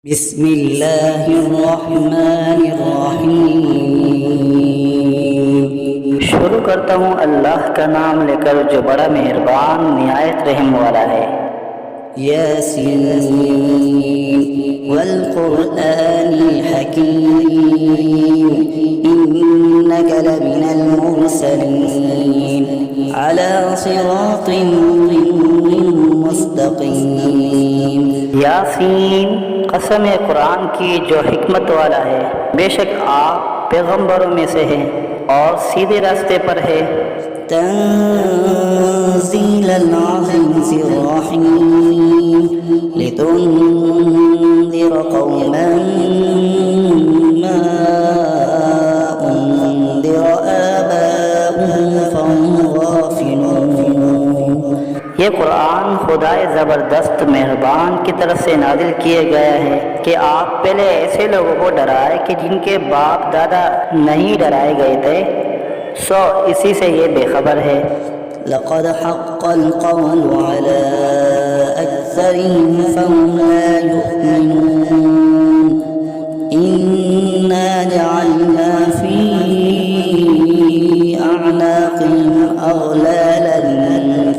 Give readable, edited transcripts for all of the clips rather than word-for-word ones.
बिस्मिल्लाहिर्रहमानिर्रहीम। शुरू करता हूँ अल्लाह का नाम लेकर जो बड़ा मेहरबान निहायत रहम वाला है। यासीन वल कुरआनिल हकीम इन्नका लमिनल मुरसलीन अला सिरातिन मुस्तकीम। यासीन, कसम है कुरान की जो हिकमत वाला है, बेशक आप पैगंबरों में से हैं और सीधे रास्ते पर है। तंज़ीलल अज़ीज़िर रहीम लितुन्ज़िर कौमन मा उन्ज़िर आबाउहुम फहुम गाफ़िलून। ये कुरान खुदाए ज़बरदस्त मेहरबान की तरफ से नाजिल किया गया है कि आप पहले ऐसे लोगों को डराए कि जिनके बाप दादा नहीं डराए गए थे, सो इसी से ये बेखबर है। लक़द हक़्क़ल क़ौलु अला अक्सरिहिम फ़हुम ला युमिनून इन्ना जअलना फ़ी अअनाक़िहिम अग़लालन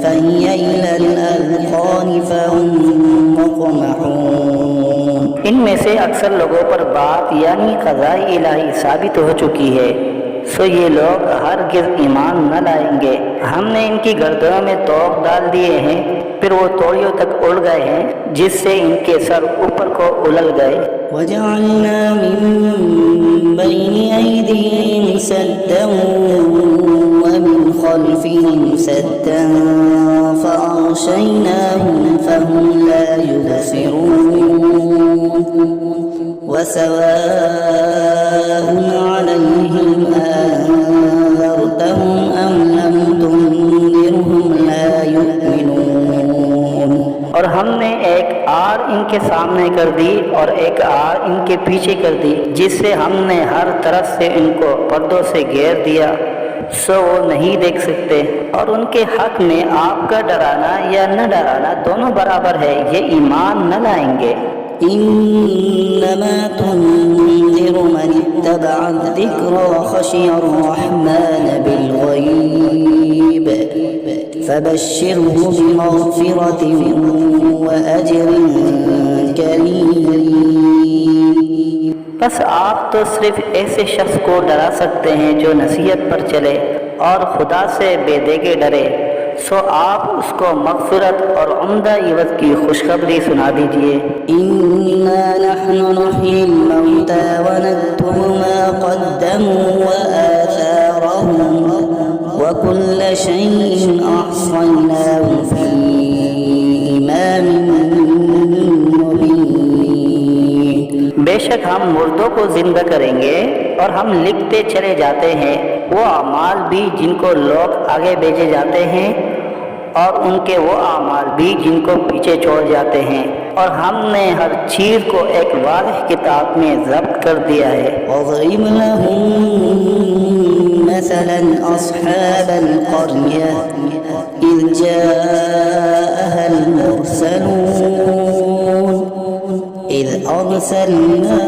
फ़हिय इलल अज़क़ानि फ़हुम मुक़महून। इनमें से अक्सर लोगों पर बात यानी क़ज़ाए इलाही साबित हो चुकी है, सो ये लोग हरगिज़ ईमान न लाएंगे। हमने इनकी गर्दनों में तोक डाल दिए हैं, फिर वो तोड़ियों तक उड़ गए हैं, जिससे इनके सर ऊपर को उलल गए। वजअलना मिन बैनि ऐदीहिम सद्दन व मिन खल्फिहिम सद्दन फ़अग़शयनाहुम फ़हुम ला युबसिरून वसवाअन अलैहिम अअन्ज़रतहुम अम लम तुन्ज़िरहुम ला युमिनून। और हमने एक आड़ इनके सामने कर दी और एक आड़ इनके पीछे कर दी, जिससे हमने हर तरफ से इनको पर्दों से घेर दिया, सो वो नहीं देख सकते। और उनके हक में आपका डराना या न डराना दोनों बराबर है, ये ईमान न लाएंगे। इन्नमा तुन्ज़िरु मन इत्तबअ अज़्ज़िक्र व खशिय अर्रहमान बिलग़ैब फबश्शिरहु बिमग़फ़िरतिन व अज्रिन करीम। बस आप तो सिर्फ ऐसे शख्स को डरा सकते हैं जो नसीहत पर चले और खुदा से बेदेगे डरे, सो आप उसको मग़फ़िरत और उम्दा इवज़ की खुशखबरी सुना दीजिए। इन्ना नहनु नुह्यिल मौता व नक्तुबु मा क़द्दमू व आथारहुम व कुल्ल शैइन अहसयनाहु फ़ी इमामिन मुबीन। बेशक हम मुर्दों को जिंदा करेंगे और हम लिखते चले जाते हैं वो अमाल भी जिनको लोग आगे भेजे जाते हैं और उनके वो अमाल भी जिनको पीछे छोड़ जाते हैं, और हमने हर चीज़ को एक वाज़ेह किताब में ज़ब्त कर दिया है। वज़रिब लहुम मसलन अस्हाबल क़र्यह इज़ जाअहल मुरसलून इज़ अरसलना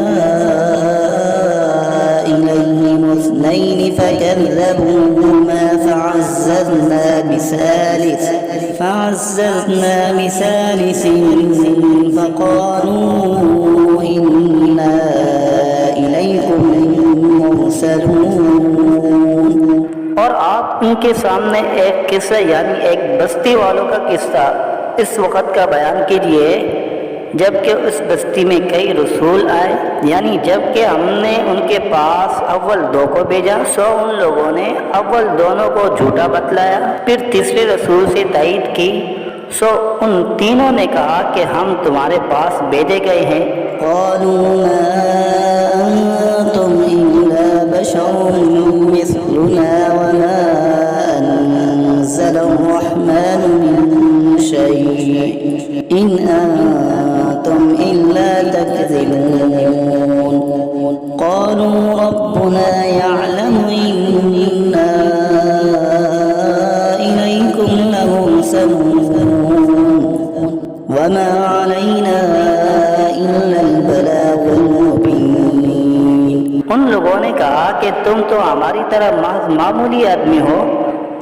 इलैहिम इस्नैन फकज़्ज़बूहुमा फअज़्ज़ज़ना बिसालिस फक़ालू इन्ना इलैकुम मुरसलून। और आप उनके सामने एक किस्सा यानी एक बस्ती वालों का किस्सा इस वक़्त का बयान कीजिए जबकि उस बस्ती में कई रसूल आए, यानी जबकि हमने उनके पास अव्वल दो को भेजा, सो उन लोगों ने अव्वल दोनों को झूठा बतलाया, फिर तीसरे रसूल से तायीद की, सो उन तीनों ने कहा कि हम तुम्हारे पास भेजे गए हैं। क़ालू मा अंतुम इल्ला बशरुन मिस्लुना व मा अन्ज़लर्रहमानु मिन शै'इन इन अंतुम इल्ला तकज़िबून। क़ालू रब्बुना यअलमु इन्ना इलैकुम लमुरसलून व मा अलैना इल्ला अल-बलाग लोगों ने कहा कि तुम तो हमारी तरह महज मामूली आदमी हो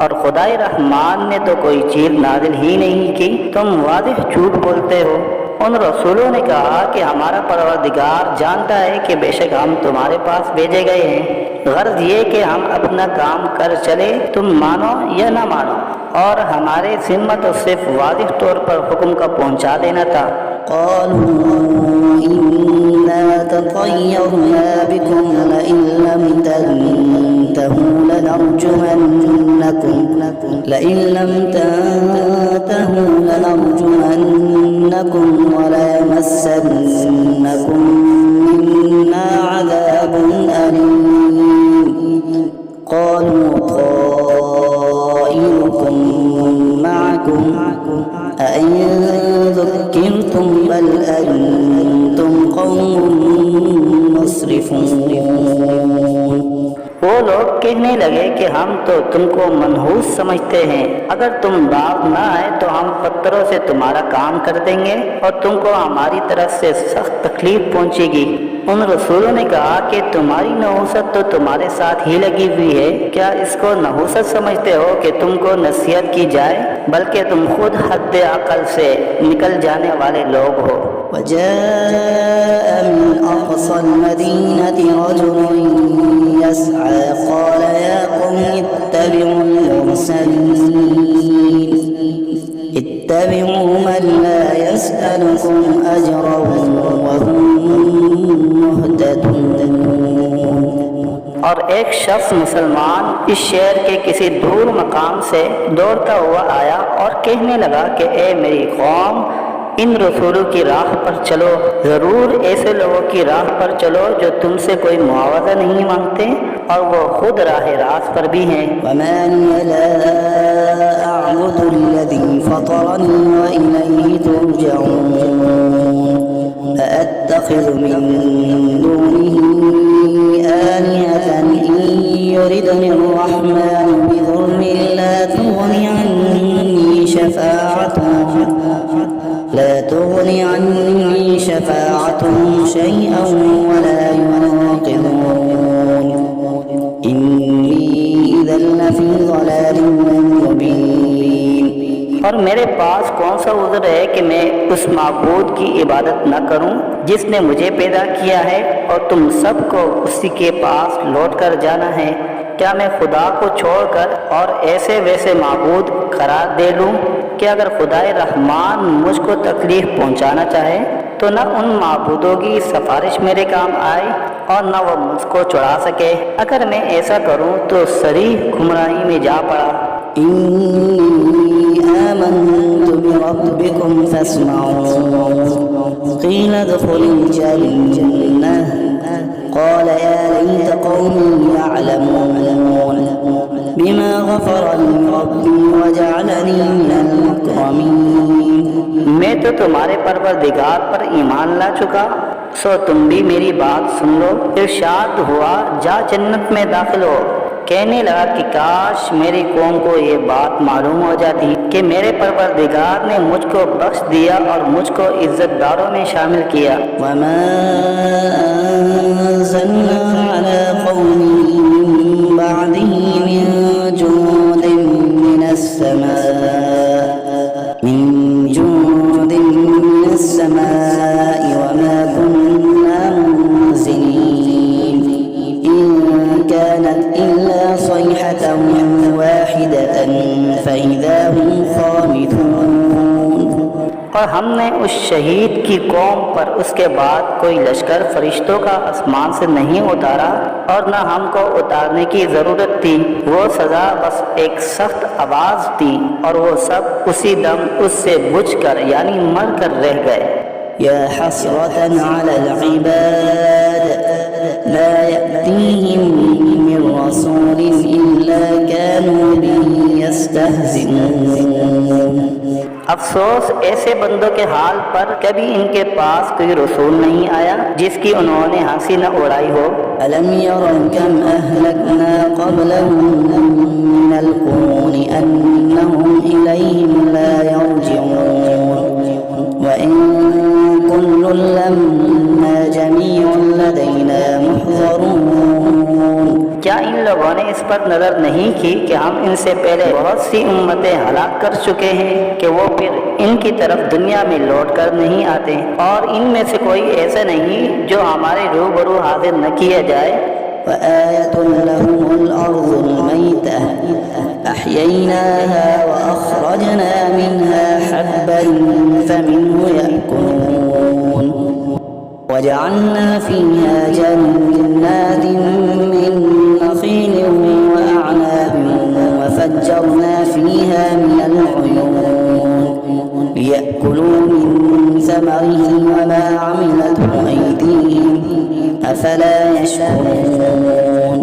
और खुदाए रहमान ने तो कोई चीज नाजिल ही नहीं की, तुम वाज़िह झूठ बोलते हो। उन रसूलों ने कहा कि हमारा परवरदिगार जानता है कि बेशक हम तुम्हारे पास भेजे गए हैं, गर्ज ये कि हम अपना काम कर चले, तुम मानो या ना मानो, और हमारे जिम्मा तो सिर्फ वाज़िह तौर पर हुक्म का पहुँचा देना था। لئن لم تنتهوا لنرجمنكم وليمسنكم منا عذاب أليم قالوا طائركم معكم أئن ذكرتم بل أنتم قوم مسرفون। वो लोग कहने लगे कि हम तो तुमको मनहूस समझते हैं, अगर तुम बाप ना आए तो हम पत्थरों से तुम्हारा काम कर देंगे और तुमको हमारी तरफ से सख्त तकलीफ पहुंचेगी। उन रसूलों ने कहा कि तुम्हारी नहूसत तो तुम्हारे साथ ही लगी हुई है, क्या इसको नहूसत समझते हो कि तुमको नसीहत की जाए, बल्कि तुम खुद हद अकल से निकल जाने वाले लोग हो। وجاء من أقصى المدينة رجل يسعى قال يا قوم اتبعوا المرسلين اتبعوا من لا يسألكم أجرا وهم مهتدون। और एक शख्स मुसलमान इस शहर के किसी दूर मकाम से दौड़ता हुआ आया और कहने लगा कि ए मेरी कौम, इन रसूलों की राह पर चलो, जरूर ऐसे लोगों की राह पर चलो जो तुमसे कोई मुआवजा नहीं मांगते और वो खुद राह रास्त पर भी हैं। वमा ला अअबुदु अल्लज़ी फ़तरनी व इलैहि तुरजऊन अअत्तख़िज़ु मिन दूनिही आलिहतन इन युरिदनि अर्रहमानु बिज़ुर्रिन ला तुग़नि अन्नी शफ़ाअतुहुम शैअन वला युनक़िज़ून इन्नी इज़न लफ़ी ज़लालिम मुबीन। और मेरे पास कौन सा उज़्र है कि मैं उस माबूद की इबादत न करूं जिसने मुझे पैदा किया है और तुम सबको उसी के पास लौट कर जाना है। क्या मैं खुदा को छोड़कर और ऐसे वैसे माबूद करार दे लूं कि अगर खुदाए रहमान मुझको तकलीफ पहुंचाना चाहे तो न उन माबूदों की सिफारिश मेरे काम आए और न वो मुझको छुड़ा सके। अगर मैं ऐसा करूं तो सरी गुमराही में जा पड़ा। इन्नी आमन्तु बिरब्बिकुम फस्मऊन क़ील उद्ख़ुलिल जन्नह क़ाल या लैत क़ौमी यअलमून बिमा ग़फ़र ली रब्बी वजअलनी मिनल मुकरमीन। मैं तो तुम्हारे परवरदिगार पर ईमान ला चुका, सो तुम भी मेरी बात सुन लो। इरशाद हुआ जा जन्नत में दाखिल हो। कहने लगा कि काश मेरी कौम को ये बात मालूम हो जाती कि मेरे परवरदिगार ने मुझको बख्श दिया और मुझको इज्जतदारों में शामिल किया। वमा अंज़लना अला क़ौमिही मिन बअदिही मिन जुनूदिन मिनस समाई वमा कुन्ना मुनज़िलीन इन कानत इल्ला सयहतन वाहिदतन फ़इज़ा हुम ख़ामिदून। और हमने उस शहीद की कौम पर उसके बाद कोई लश्कर फरिश्तों का आसमान से नहीं उतारा और न हमको उतारने की ज़रूरत थी। वो सज़ा बस एक सख्त आवाज़ थी और वो सब उसी दम उससे बुझकर यानी मर कर रह गए। या हसरतन अलल इबाद ला यअतीहिम मिन रसूलिन इल्ला कानू बिही यस्तहज़िऊन। अफसोस ऐसे बंदों के हाल पर, कभी इनके पास कोई रसूल नहीं आया जिसकी उन्होंने हंसी न उड़ाई हो। अलम यरौ कम अहलकना क़ब्लहुम मिनल क़ुरूनि अन्नहुम इलैहिम ला यरजिऊन व इन कुल्लुन लम्मा जमीउन लदैना मुहज़रून ने इस पर नजर नहीं की कि हम इनसे पहले बहुत सी उम्मतें हलाक कर चुके हैं कि वो फिर इनकी तरफ दुनिया में लौट कर नहीं आते, और इनमें से कोई ऐसा नहीं जो हमारे रूबरू हाजिर न किया जाए। وآية لهم الأرض الميتة أحييناها وأخرجنا منها حبا فمنه يأكلون وجعلنا فيها جنات من نخيل وأعناب وفجرنا فيها من العيون ليأكلوا من ثمره وما عملته أيديهم أفلا يشكرون।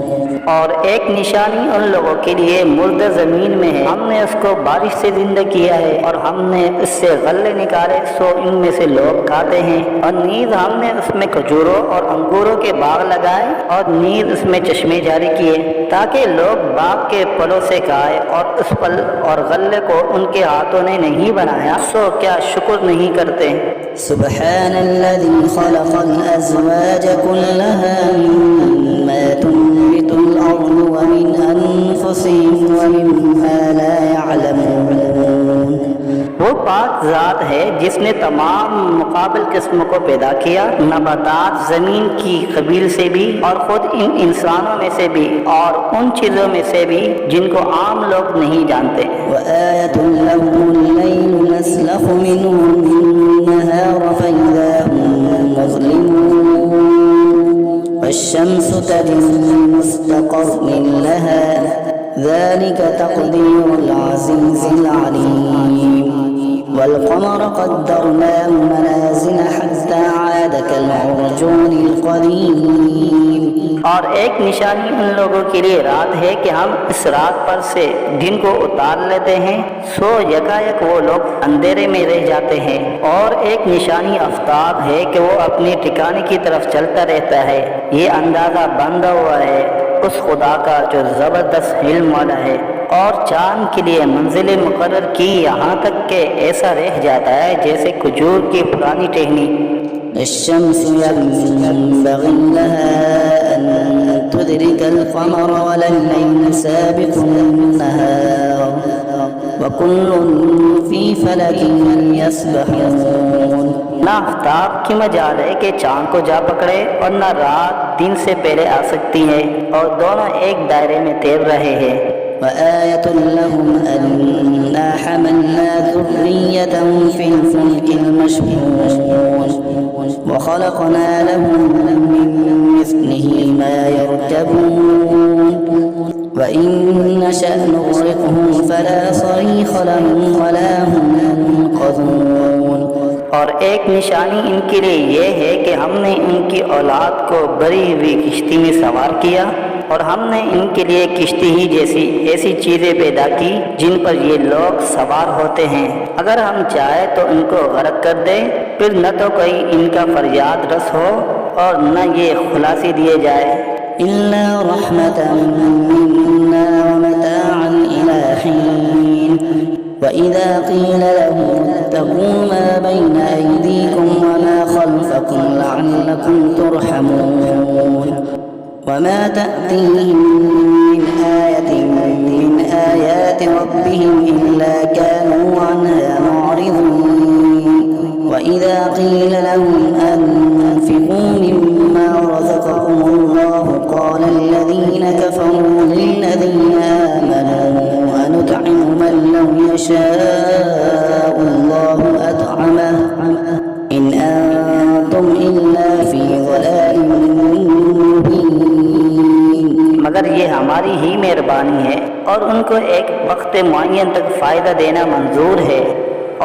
और एक निशानी उन लोगों के लिए मुर्दा जमीन में है, हमने उसको बारिश से जिंदा किया है और हमने इससे गल्ले निकाले सो इनमें से लोग खाते हैं, और नीज हमने उसमें खजूरों और अंगूरों के बाग लगाए और नीज उसमें चश्मे जारी किए ताकि लोग बाग के फलों से खाए, और उस फल और गल्ले को उनके हाथों ने नहीं बनाया सो क्या शुक्र नहीं करते। सुब्हानल्लज़ी खलक़ल अज़वाज कुल्लहा मिम्मा तुंबितुल अर्ज़ु व मिन अनफुसिहिम व मिम्मा ला यअलमून। वो पाक ज़ात है जिसने तमाम मुकाबिल किस्मों को पैदा किया, नबातात ज़मीन की कबील से भी और ख़ुद इन इंसानों में से भी और उन चीज़ों में से भी जिनको आम लोग नहीं जानते। वआयतुन लहुमुल लैलु नस्लखु मिन्हु नहार फइज़ा हुम मुज़लिमून वश्शम्सु तजरी मुस्तक़र्रिन लहा ज़ालिक तक़दीरुल अज़ीज़िल अलीम वल्क़मर क़द्दरनाहु मनाज़िल हत्ता आद कल्उरजूनिल क़दीम। और एक निशानी उन लोगों के लिए रात है कि हम इस रात पर से दिन को उतार लेते हैं सो यकायक वो लोग अंधेरे में रह जाते हैं, और एक निशानी आफ्ताब है कि वो अपने ठिकाने की तरफ चलता रहता है। ये अंदाज़ा बंधा हुआ है उस खुदा का जो ज़बरदस्त इल्म वाला है, और चांद के लिए मंजिलें मुकर्रर की यहाँ तक के ऐसा रह जाता है जैसे खजूर की पुरानी टहनी। الشمس ينبغي لها أن تدرك القمر ولا الليل سابق النهار وكل في فلك يسبحون। ना आफ्ताब की मजाल है कि चांद को जा पकड़े और ना रात दिन से पहले आ सकती है, और दोनों एक दायरे में तैर रहे हैं। وآية لهم أنا حملنا ذريتهم في الفلك المشحون وخلقنا لهم من مثله ما يركبون وإن نشأ نغرقهم فلا صريخ لهم ولا هم ينقذون। और एक निशानी इनके लिए ये है कि हमने इनकी औलाद को भरी हुई किश्ती में सवार किया, और हमने इनके लिए किश्ती ही जैसी ऐसी चीज़ें पैदा की जिन पर ये लोग सवार होते हैं। अगर हम चाहे तो इनको गर्क कर दें, फिर न तो कोई इनका फरियाद रस हो और न ये खुलासी दिए जाए। इल्ला रहमतन मिन्ना व मताअन इला हीन वइज़ा क़ीला लहुम इत्तक़ू मा बैन अयदीकुम व मा ख़ल्फ़कुम लअल्लकुम तुरहमून वमा तअतीहिम मिन आयतिन मिन आयाति रब्बिहिम इल्ला कानू अन्हा मुअरिज़ीन वइज़ा क़ीला लहुम अनफ़िक़ू मिम्मा रज़क़कुमुल्लाहु क़ाला الذين كفروا للذين آمنوا أنطعم من لو يشاء الله أطعمه إن أنتم إلا في ضلال مبين। मगर ये हमारी ही मेहरबानी है और उनको एक वक्त मुअय्यन तक फ़ायदा देना मंजूर है।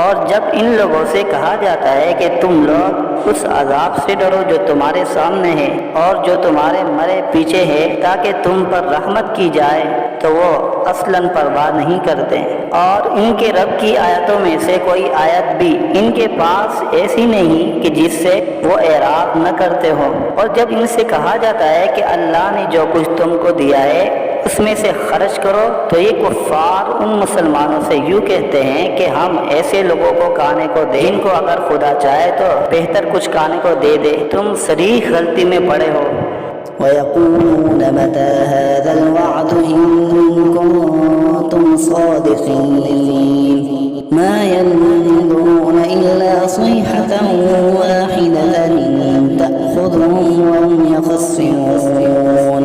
और जब इन लोगों से कहा जाता है कि तुम लोग उस अजाब से डरो जो तुम्हारे सामने है और जो तुम्हारे मरे पीछे है ताकि तुम पर रहमत की जाए, तो वो असलन परवाह नहीं करते। और इनके रब की आयतों में से कोई आयत भी इनके पास ऐसी नहीं कि जिससे वो एराब न करते हो। और जब इनसे कहा जाता है कि अल्लाह ने जो कुछ तुमको दिया है उसमें से खर्च करो, तो ये कुफ्फार उन मुसलमानों से यूँ कहते हैं कि हम ऐसे लोगों को खाने को दें जिनको अगर खुदा चाहे तो बेहतर कुछ खाने को दे दे। तुम सरीह गलती में पड़े हो। ويقولون متى هذا الوعد إن كنتم صادقين ما ينظرون إلا صيحة واحدة تأخذهم وهم يخصمون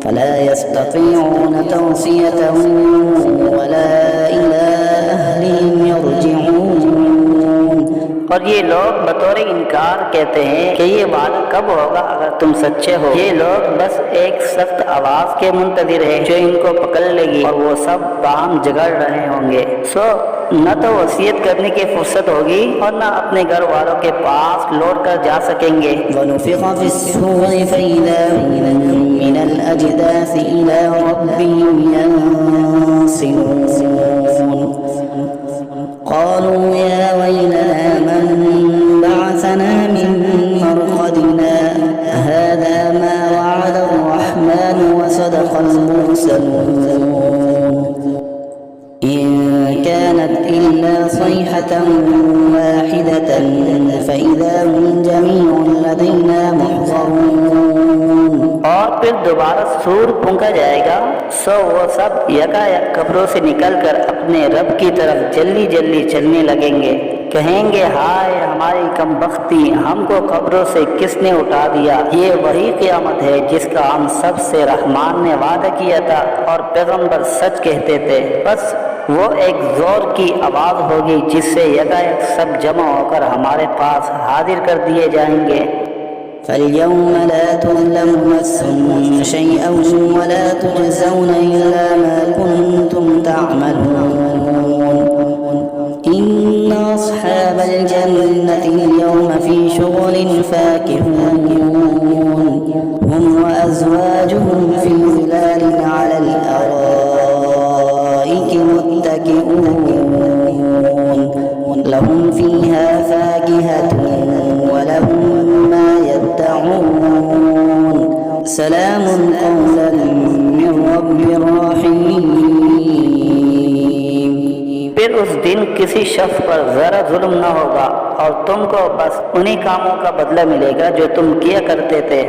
فلا يستطيعون توصية ولا إلى أهلهم يرجعون। और ये लोग बतौर इनकार कहते हैं कि ये वादा कब होगा अगर तुम सच्चे हो। ये लोग बस एक सख्त आवाज के मुंतजिर हैं जो इनको पकड़ लेगी और वो सब बाहम झगड़ रहे होंगे। सो न तो वसीयत करने की फुर्सत होगी और न अपने घर वालों के पास लौट कर जा सकेंगे। ونفخ في الصور فإذا هم من الأجداث إلى ربهم ينسلون قالوا يا ويلنا من بعثنا من مرقدنا هذا ما وعد الرحمن وصدق المرسلون إن كانت إلا صيحة واحدة فإذا هم جميع لدينا محضرون। और फिर दोबारा सूर फूंका जाएगा, सो वो सब यकायक कब्रों से निकलकर अपने रब की तरफ जल्दी जल्दी चलने लगेंगे। कहेंगे हाय हमारी कमबख्ती, हमको कब्रों से किसने उठा दिया। ये वही क़यामत है जिसका हम सब से रहमान ने वादा किया था और पैगंबर सच कहते थे। बस वो एक जोर की आवाज़ होगी जिससे यकायक सब जमा होकर हमारे पास हाजिर कर दिए जाएंगे। فاليوم لا تظلم نفس شيئا ولا تجزون إلا ما كنتم تعملون إن أصحاب الجنة اليوم في شغل فاكهون هم وأزواجهم في ظلال على الأرائك متكئون لهم فيها فاكهة ولهم ما يدعون سلام قولا من رب رحيم। फिर उस दिन किसी शख्स पर जरा जुल्म न होगा और तुमको बस उन्हीं कामों का बदला मिलेगा जो तुम किया करते थे।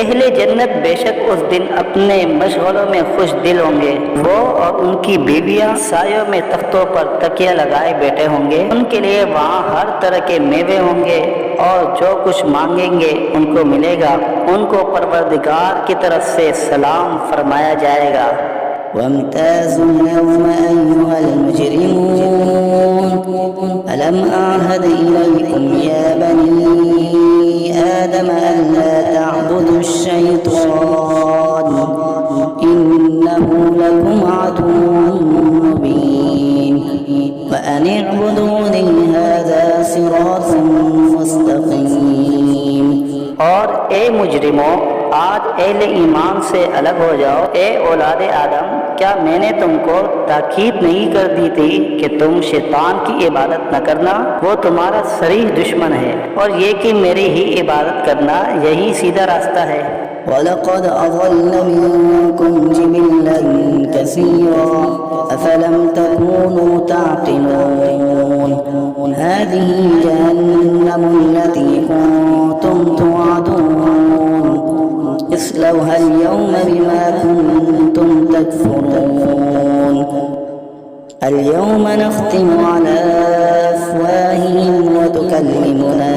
अहले जन्नत बेशक उस दिन अपने मशगलों में खुश दिल होंगे। वो और उनकी बीवियां सायों में तख्तों पर तकिया लगाए बैठे होंगे। उनके लिए वहाँ हर तरह के मेवे होंगे और जो कुछ मांगेंगे उनको मिलेगा। उनको परवरदिगार की तरफ से सलाम फरमाया जाएगा। وامتازوا اليوم أيها المجرمون ألم أعهد إليكم يا بني آدم ألا تعبدوا الشيطان إنه لكم عدو مبين وأن اعبدوني هذا صراط مستقيم। और ए मुजरिमों, आज अहले ईमान से अलग हो जाओ। ए औलादे आदम, क्या मैंने तुमको ताकीद नहीं कर दी थी कि तुम शैतान की इबादत न करना। वो तुम्हारा सरीह दुश्मन है और ये कि मेरी ही इबादत करना यही सीधा रास्ता है। ولقد أضل منكم جبلا كثيرا أفلم تكونوا تعقلون هذه جهنم التي كنتم توعدون اصلوها اليوم بما كنتم تكفرون اليوم نختم على أفواههم وتكلمنا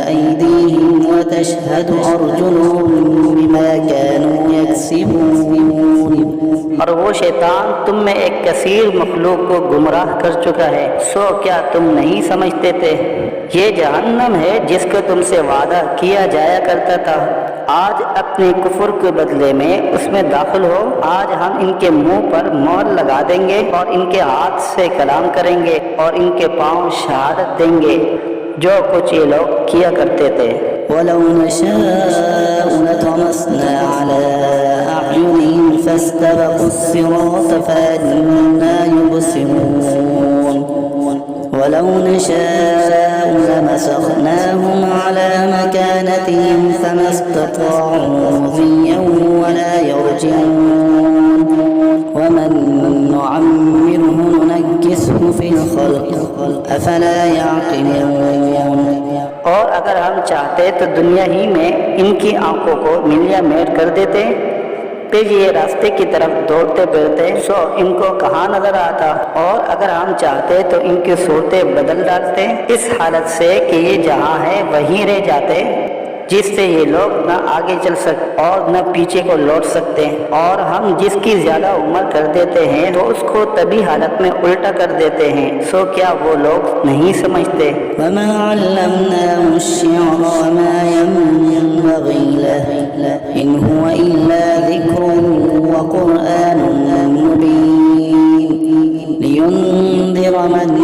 أيديهم وتشهد أرجلهم بما كانوا يكسبون। और वो शैतान तुम में एक कसीर मखलूक को गुमराह कर चुका है। सो क्या तुम नहीं समझते थे ये जहन्नम है जिसका तुमसे वादा किया जाया करता था। आज अपने कुफर के बदले में उसमें दाखिल हो। आज हम इनके मुंह पर मोहर लगा देंगे और इनके हाथ से कलाम करेंगे और इनके पांव शहादत देंगे जो कुछ ये लोग किया करते थे। ولو نشاء لطمسنا على أعينهم فاستبقوا الصراط فأنى يبصرون ولو نشاء لمسخناهم على مكانتهم فما استطاعوا مضيا ولا يرجعون ومن نعمره ننكسه في الخلق أفلا يعقلون। और अगर हम चाहते तो दुनिया ही में इनकी आंखों को मिलिया मेट कर देते, फिर ये रास्ते की तरफ दौड़ते फिरते सो इनको कहाँ नजर आता। और अगर हम चाहते तो इनकी सूरतें बदल डालते इस हालत से कि ये जहाँ है वहीं रह जाते, जिससे ये लोग न आगे चल सकते और न पीछे को लौट सकते। और हम जिसकी ज़्यादा उम्र कर देते हैं तो उसको तभी हालत में उल्टा कर देते हैं। सो क्या वो लोग नहीं समझते? वमा अल्लमनाहु अश्शिअर वमा यंबग़ी लहु इन हुवा इल्ला ज़िक्रुन व क़ुरआनुन मुबीन लियुंज़िरा मन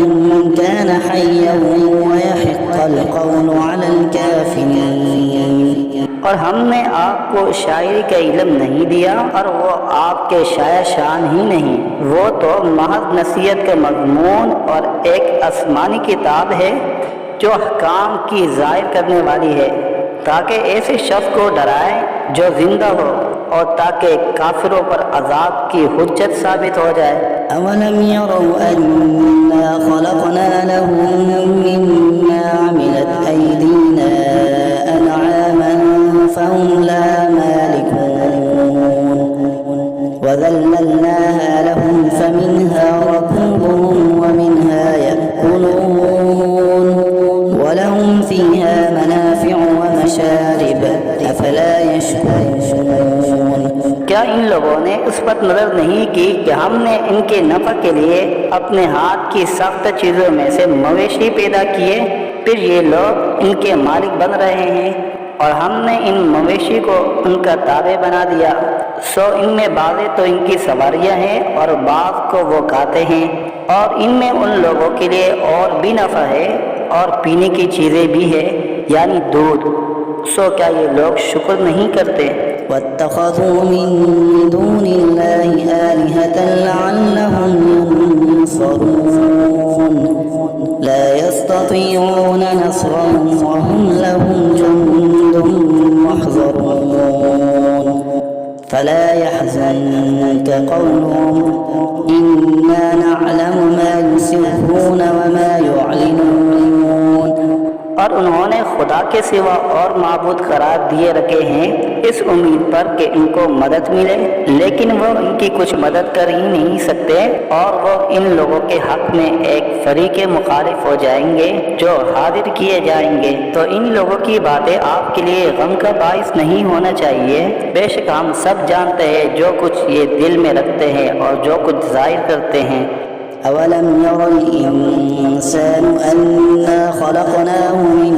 कान हय्यन व यहिक़्क़ल क़ौलु अलल काफ़िरीन। और हमने आपको शायरी का इल्म नहीं दिया और वो आपके शाया शान ही नहीं, वो तो महज नसीहत का मज़मून और एक आसमानी किताब है जो अहकाम की ज़ाहिर करने वाली है, ताकि ऐसे शख्स को डराए जो जिंदा हो और ताकि काफिरों पर अजाब की हुज्जत साबित हो जाए। अवलम यरौ अन्ना खलक़ना लहुम मिम्मा अमिलत अयदीना अनआमन फहुम लहा मालिकून वज़ल्ललनाहा लहुम फमिन्हा रकूबुहुम वमिन्हा यअकुलून वलहुम फ़ीहा मनाफ़िअु वमशारिब अफ़ला यशकुरून। क्या इन लोगों ने उस पर नजर नहीं की कि हमने इनके नफ़ा के लिए अपने हाथ की सख्त चीज़ों में से मवेशी पैदा किए, फिर ये लोग इनके मालिक बन रहे हैं और हमने इन मवेशी को उनका ताबे बना दिया। सो इनमें बाज़ें तो इनकी सवारियाँ हैं और बाज़ को वो खाते हैं, और इनमें उन लोगों के लिए और भी नफ़ा है और पीने की चीज़ें भी है, यानी दूध। सो क्या ये लोग शुक्र नहीं करते? वत्तख़ज़ू मिन दूनिल्लाहि आलिहतन लअल्लहुम युनसरून ला यस्ततीऊन नस्रहुम वहुम लहुम जुन्दुन मुहज़रून फला यहज़ुनक क़ौलुहुम इन्ना नअलमु मा युसिर्रून वमा युअलिनून। और उन्होंने खुदा के सिवा और माबूद करार दिए रखे हैं इस उम्मीद पर कि इनको मदद मिले, लेकिन वो इनकी कुछ मदद कर ही नहीं सकते और वो इन लोगों के हक में एक फरीक़े मुखालिफ हो जाएंगे जो हाजिर किए जाएंगे। तो इन लोगों की बातें आपके लिए गम का बाइस नहीं होना चाहिए। बेशक हम सब जानते हैं जो कुछ ये दिल में रखते हैं और जो कुछ जाहिर करते हैं। अवलम यरल इंसानु अन्ना खलक़नाहु मिन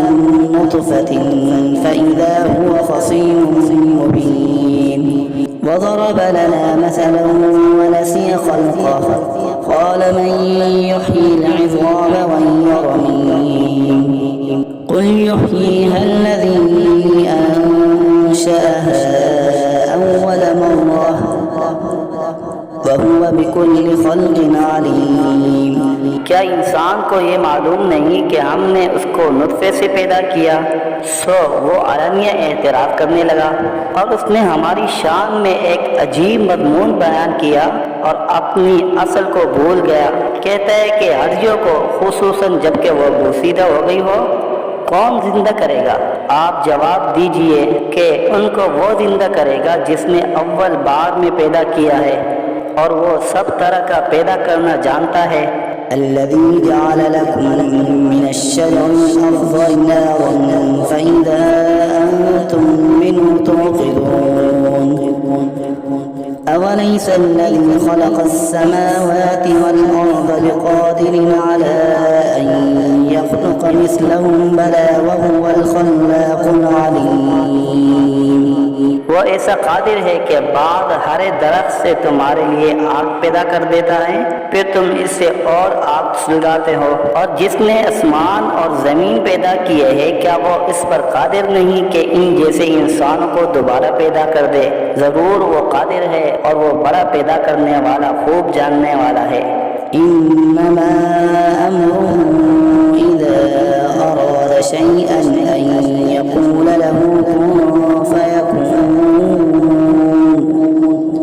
नुत्फ़तिन फइज़ा हुवा ख़सीमुन मुबीन वज़रब लना मसलन वनसिय ख़ल्क़हु क़ाल मन युह्यिल इज़ाम वहिय रमीम क़ुल युह्यिहा अल्लज़ी अंशअहा अव्वल मर्रह वहुवा बिकुल्लि ख़ल्क़िन अलीम। क्या इंसान को ये मालूम नहीं कि हमने उसको नुत्फ़े से पैदा किया? सो वो अलनिया एतराफ़ करने लगा और उसने हमारी शान में एक अजीब मज़मून बयान किया और अपनी असल को भूल गया। कहता है कि हड्डियों को खुसूसन जबकि वो बोसीदा हो गई हो कौन जिंदा करेगा? आप जवाब दीजिए कि उनको वो जिंदा करेगा जिसने अव्वल बार में पैदा किया है और वो सब तरह का पैदा करना जानता है। अल्लज़ी जअल लकुम मिनश्शजरिल अख़ज़रि नारन फ़इज़ा अंतुम मिन्हु तूक़िदून अवलैसा अल्लज़ी ख़लक़स-समावाति वल-अर्ज़ बिक़ादिरिन अला अन यख़्लुक़ मिस्लहुम बला वहुवल ख़ल्लाक़ुल अलीम। वो ऐसा कादिर है कि बाद हरे दरख्त से तुम्हारे लिए आग पैदा कर देता है, फिर तुम इससे और आग सुलगाते हो। और जिसने आसमान और ज़मीन पैदा किए हैं, क्या वो इस पर कादिर नहीं कि इन जैसे इंसानों को दोबारा पैदा कर दे? ज़रूर वो कादिर है और वो बड़ा पैदा करने वाला, खूब जानने वाला है। इन्नमा अम्रुहु इज़ा अरादा शैअन अन यक़ूल लहू कुन फयकून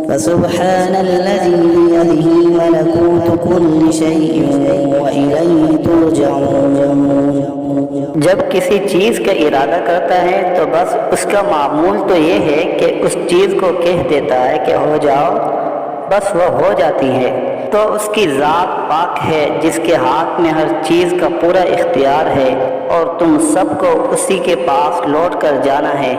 फसुब्हानल्लज़ी बियदिही मलकूतु कुल्लि शैइन व इलैहि तुरजऊन। जब किसी चीज़ का इरादा करता है तो बस उसका मामूल तो ये है कि उस चीज़ को कह देता है कि हो जाओ, बस वह हो जाती है। तो उसकी ज़ात पाक है जिसके हाथ में हर चीज़ का पूरा इख्तियार है और तुम सबको उसी के पास लौट कर जाना है।